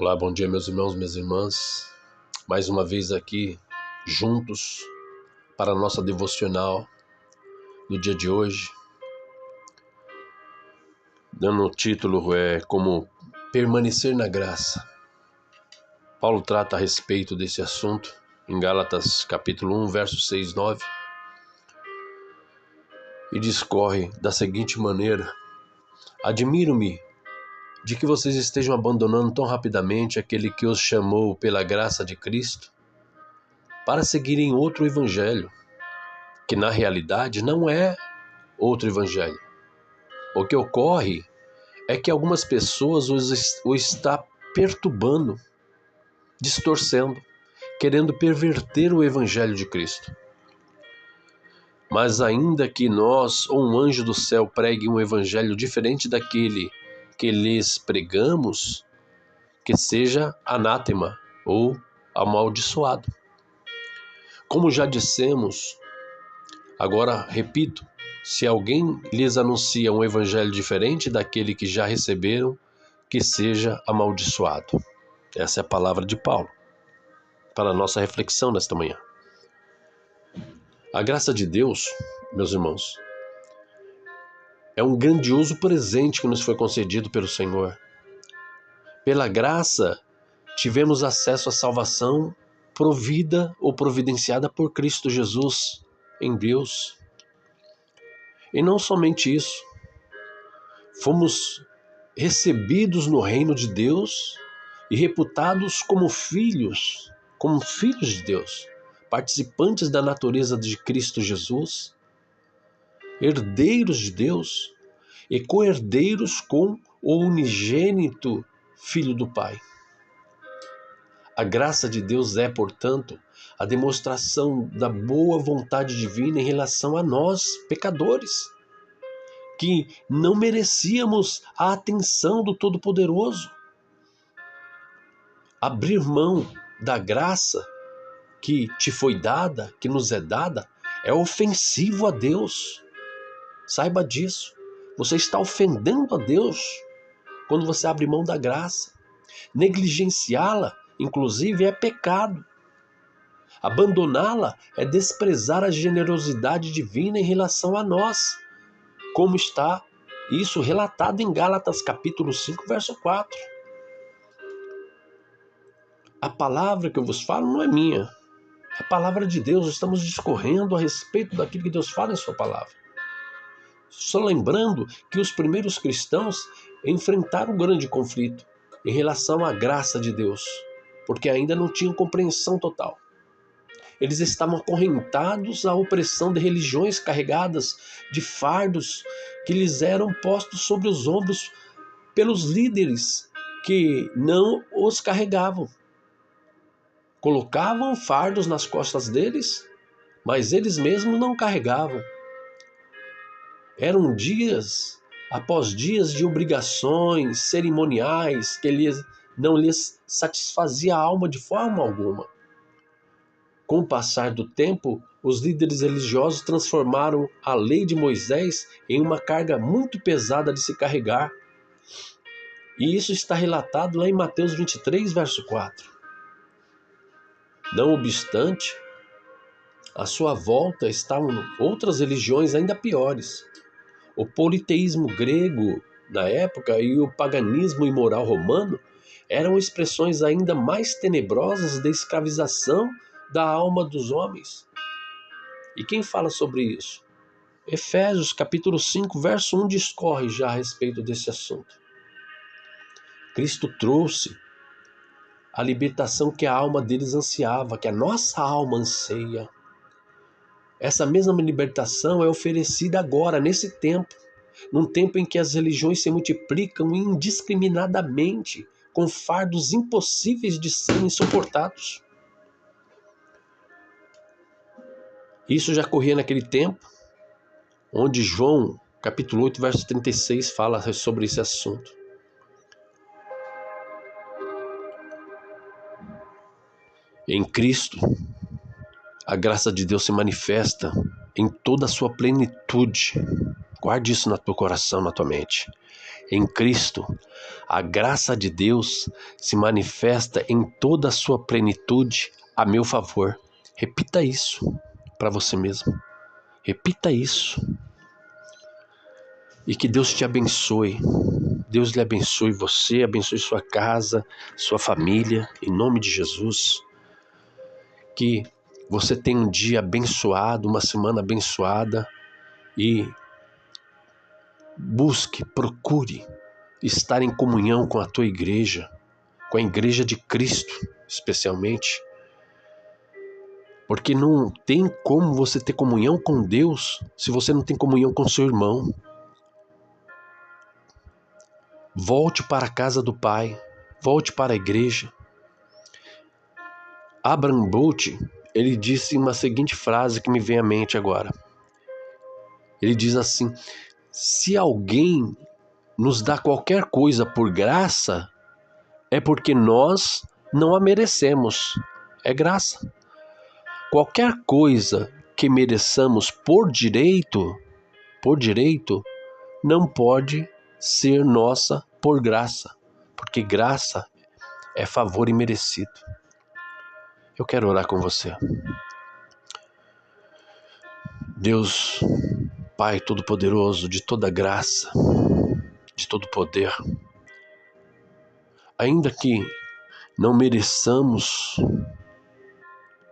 Olá, bom dia meus irmãos, minhas irmãs. Mais uma vez aqui, juntos, para a nossa devocional no dia de hoje. Dando o título como permanecer na graça. Paulo trata a respeito desse assunto em Gálatas capítulo 1, versos 6 e 9. E discorre da seguinte maneira: admiro-me de que vocês estejam abandonando tão rapidamente aquele que os chamou pela graça de Cristo para seguirem outro evangelho, que na realidade não é outro evangelho. O que ocorre é que algumas pessoas o está perturbando, distorcendo, querendo perverter o evangelho de Cristo. Mas ainda que nós ou um anjo do céu pregue um evangelho diferente daquele que lhes pregamos, que seja anátema ou amaldiçoado. Como já dissemos, agora repito, se alguém lhes anuncia um evangelho diferente daquele que já receberam, que seja amaldiçoado. Essa é a palavra de Paulo para a nossa reflexão nesta manhã. A graça de Deus, meus irmãos, é um grandioso presente que nos foi concedido pelo Senhor. Pela graça, tivemos acesso à salvação provida ou providenciada por Cristo Jesus em Deus. E não somente isso, fomos recebidos no reino de Deus e reputados como filhos de Deus, participantes da natureza de Cristo Jesus, herdeiros de Deus e co-herdeiros com o unigênito Filho do Pai. A graça de Deus é, portanto, a demonstração da boa vontade divina em relação a nós, pecadores, que não merecíamos a atenção do Todo-Poderoso. Abrir mão da graça que te foi dada, que nos é dada, é ofensivo a Deus. Saiba disso. Você está ofendendo a Deus quando você abre mão da graça. Negligenciá-la, inclusive, é pecado. Abandoná-la é desprezar a generosidade divina em relação a nós, como está isso relatado em Gálatas capítulo 5, verso 4. A palavra que eu vos falo não é minha, é a palavra de Deus. Estamos discorrendo a respeito daquilo que Deus fala em sua palavra. Só lembrando que os primeiros cristãos enfrentaram um grande conflito em relação à graça de Deus, porque ainda não tinham compreensão total. Eles estavam acorrentados à opressão de religiões carregadas de fardos que lhes eram postos sobre os ombros pelos líderes que não os carregavam. Colocavam fardos nas costas deles, mas eles mesmos não carregavam. Eram dias após dias de obrigações cerimoniais que não lhes satisfazia a alma de forma alguma. Com o passar do tempo, os líderes religiosos transformaram a lei de Moisés em uma carga muito pesada de se carregar. E isso está relatado lá em Mateus 23, verso 4. Não obstante, à sua volta estavam outras religiões ainda piores. O politeísmo grego na época e o paganismo imoral romano eram expressões ainda mais tenebrosas da escravização da alma dos homens. E quem fala sobre isso? Efésios capítulo 5, verso 1 discorre já a respeito desse assunto. Cristo trouxe a libertação que a alma deles ansiava, que a nossa alma anseia. Essa mesma libertação é oferecida agora, nesse tempo, num tempo em que as religiões se multiplicam indiscriminadamente, com fardos impossíveis de serem suportados. Isso já ocorria naquele tempo, onde João, capítulo 8, verso 36, fala sobre esse assunto. Em Cristo, a graça de Deus se manifesta em toda a sua plenitude, Guarde isso no teu coração, na tua mente. Em Cristo, a graça de Deus se manifesta em toda a sua plenitude a meu favor. Repita isso para você mesmo. Repita isso. E que Deus te abençoe. Deus lhe abençoe você, abençoe sua casa, sua família, em nome de Jesus. Que você tenha um dia abençoado, uma semana abençoada e busque, procure estar em comunhão com a tua igreja, com a igreja de Cristo, especialmente. Porque não tem como você ter comunhão com Deus se você não tem comunhão com seu irmão. Volte para a casa do Pai, volte para a igreja. Abraham Bolt, ele disse uma seguinte frase que me vem à mente agora. Ele diz assim: se alguém nos dá qualquer coisa por graça, é porque nós não a merecemos. É graça. Qualquer coisa que mereçamos por direito, não pode ser nossa por graça, porque graça é favor imerecido. Eu quero orar com você. Deus, Pai Todo-Poderoso, de toda graça, de todo poder, ainda que não mereçamos,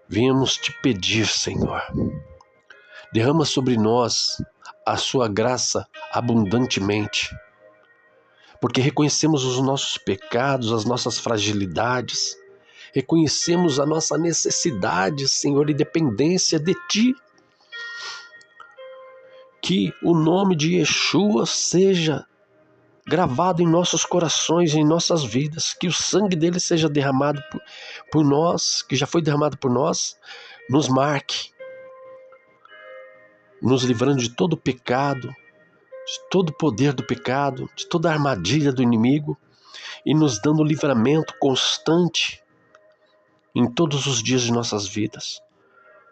venhamos te pedir, Senhor, derrama sobre nós a sua graça abundantemente, porque reconhecemos os nossos pecados, as nossas fragilidades, reconhecemos a nossa necessidade, Senhor, e dependência de Ti. Que o nome de Yeshua seja gravado em nossos corações, em nossas vidas, que o sangue dele seja derramado por nós, que já foi derramado por nós, nos marque, nos livrando de todo pecado, de todo poder do pecado, de toda armadilha do inimigo, e nos dando livramento constante em todos os dias de nossas vidas.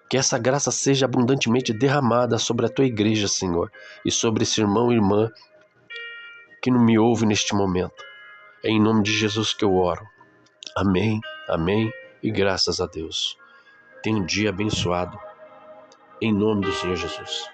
Que essa graça seja abundantemente derramada sobre a tua igreja, Senhor, e sobre esse irmão e irmã que não me ouve neste momento. É em nome de Jesus que eu oro. Amém, amém e graças a Deus. Tenha um dia abençoado. Em nome do Senhor Jesus.